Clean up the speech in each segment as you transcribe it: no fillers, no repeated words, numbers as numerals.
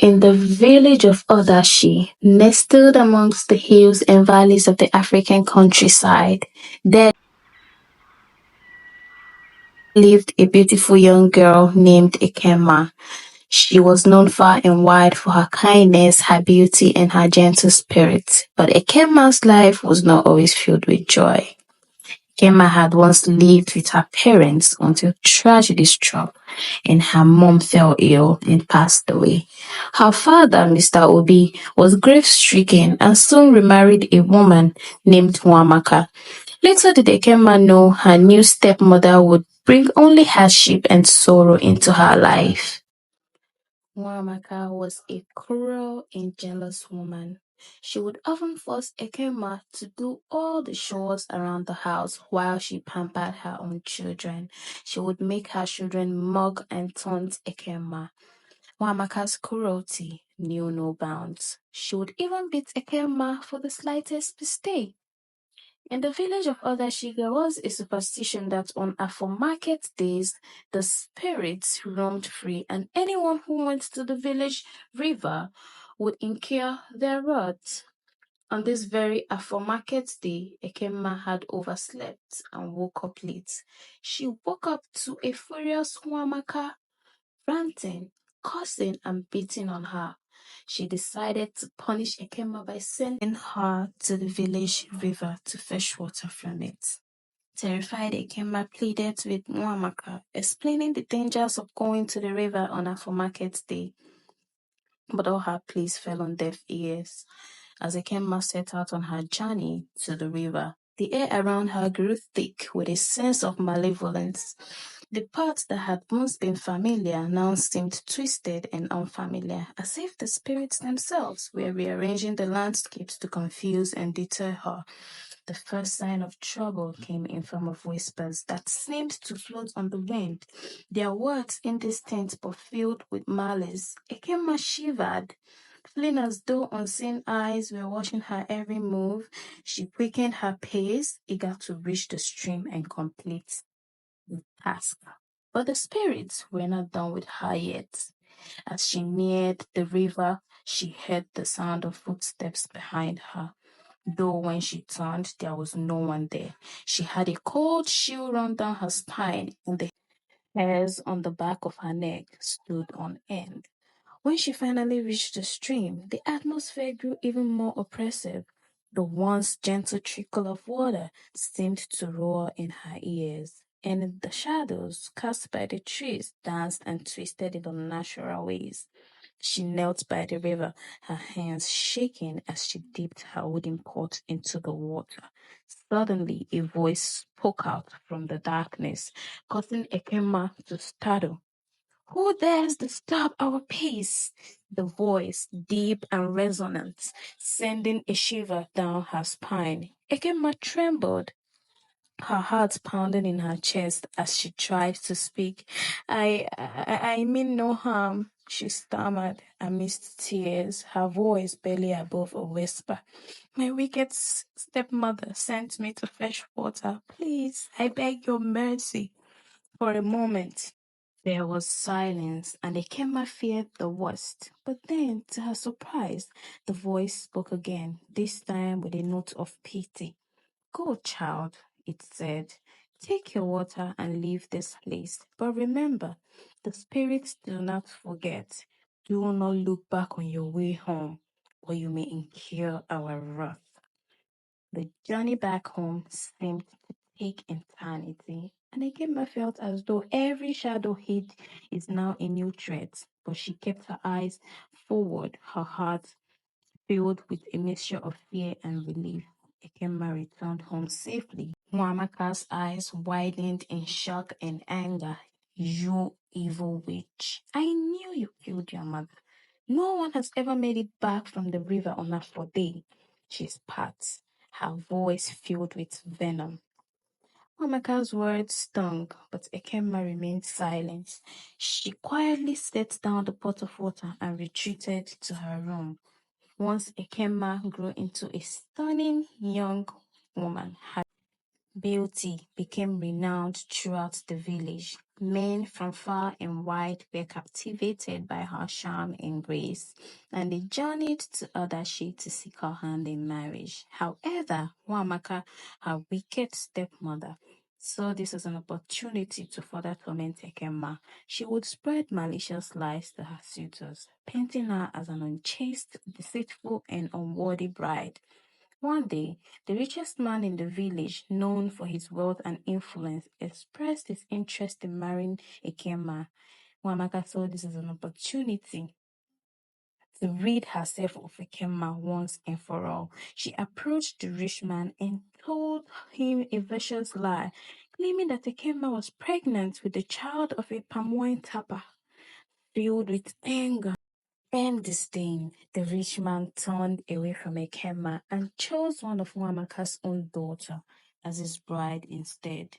In the village of Odashi, nestled amongst the hills and valleys of the African countryside, there lived a beautiful young girl named Ekemma. She was known far and wide for her kindness, her beauty, and her gentle spirit. But Ekemma's life was not always filled with joy. Ekemma had once lived with her parents until tragedy struck and her mom fell ill and passed away. Her father, Mr. Obi, was grief-stricken and soon remarried a woman named Nwamaka. Little did Ekemma know her new stepmother would bring only hardship and sorrow into her life. Nwamaka was a cruel and jealous woman. She would often force Ekemma to do all the chores around the house while she pampered her own children. She would make her children mug and taunt Ekemma. Nwamaka's cruelty knew no bounds. She would even beat Ekemma for the slightest mistake. In the village of Odashi, there was a superstition that on Afro-market days, the spirits roamed free and anyone who went to the village river would incur their wrath. On this very Afro-market day, Ekemma had overslept and woke up late. She woke up to a furious Nwamaka ranting, cursing, and beating on her. She decided to punish Ekemma by sending her to the village river to fetch water from it. Terrified, Ekemma pleaded with Nwamaka, explaining the dangers of going to the river on a market day. But all her pleas fell on deaf ears. As Ekemma set out on her journey to the river, the air around her grew thick with a sense of malevolence. The paths that had once been familiar now seemed twisted and unfamiliar, as if the spirits themselves were rearranging the landscapes to confuse and deter her. The first sign of trouble came in form of whispers that seemed to float on the wind, their words indistinct but filled with malice. Ekemma shivered, feeling as though unseen eyes were watching her every move. She quickened her pace, eager to reach the stream and complete the task. But the spirits were not done with her yet. As she neared the river, she heard the sound of footsteps behind her. Though when she turned, there was no one there. She had a cold chill run down her spine, and the hairs on the back of her neck stood on end. When she finally reached the stream, the atmosphere grew even more oppressive. The once gentle trickle of water seemed to roar in her ears, and the shadows cast by the trees danced and twisted in unnatural ways. She knelt by the river, her hands shaking as she dipped her wooden pot into the water. Suddenly, a voice spoke out from the darkness, causing Ekemma to startle. Who dares disturb our peace? The voice, deep and resonant, sending a shiver down her spine. Ekemma trembled, her heart pounding in her chest as she tried to speak. I mean no harm, she stammered amidst tears, her voice barely above a whisper. My wicked stepmother sent me to fetch water. Please, I beg your mercy. For a moment, there was silence, and Ekemma feared the worst. But then, to her surprise, the voice spoke again, this time with a note of pity. Go, child, it said. Take your water and leave this place. But remember, the spirits do not forget. Do not look back on your way home, or you may incur our wrath. The journey back home seemed to take eternity, and Ekemma felt as though every shadow hid is now a new threat. But she kept her eyes forward, her heart filled with a mixture of fear and relief. Ekemma returned home safely. Muamaka's eyes widened in shock and anger. You evil witch. I knew you killed your mother. No one has ever made it back from the river on a day. She spat, her voice filled with venom. Muamaka's words stung, but Ekemma remained silent. She quietly set down the pot of water and retreated to her room. Once Ekemma grew into a stunning young woman, beauty became renowned throughout the village. Men from far and wide were captivated by her charm and grace, and they journeyed to Adashi to seek her hand in marriage. However, Wamaka, her wicked stepmother, saw this as an opportunity to further torment Ekemma. She would spread malicious lies to her suitors, painting her as an unchaste, deceitful, and unworthy bride. One day, the richest man in the village, known for his wealth and influence, expressed his interest in marrying Ekemma. Wamaka saw this as an opportunity to rid herself of Ekemma once and for all. She approached the rich man and told him a vicious lie, claiming that Ekemma was pregnant with the child of a palm wine tapper. Filled with anger and disdain, the rich man turned away from Ekemma and chose one of Wamaka's own daughter as his bride instead.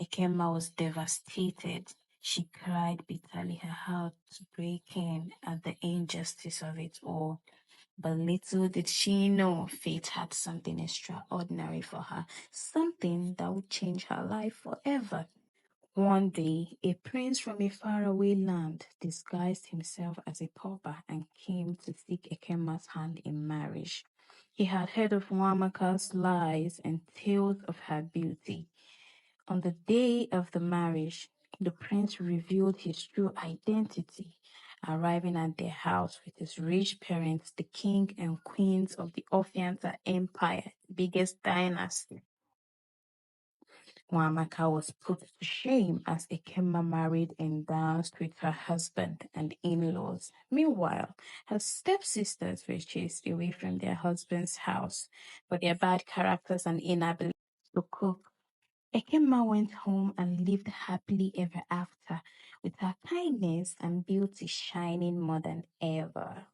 Ekemma was devastated. She cried bitterly, her heart breaking at the injustice of it all. But little did she know fate had something extraordinary for her, something that would change her life forever. One day, a prince from a faraway land disguised himself as a pauper and came to seek Ekemma's hand in marriage. He had heard of Wamaka's lies and tales of her beauty. On the day of the marriage, the prince revealed his true identity, arriving at their house with his rich parents, the king and queens of the Ophianta Empire, the biggest dynasty. Wamaka was put to shame as Ekemma married and danced with her husband and in-laws. Meanwhile, her stepsisters were chased away from their husband's house for their bad characters and inability to cook. Ekemma went home and lived happily ever after, with her kindness and beauty shining more than ever.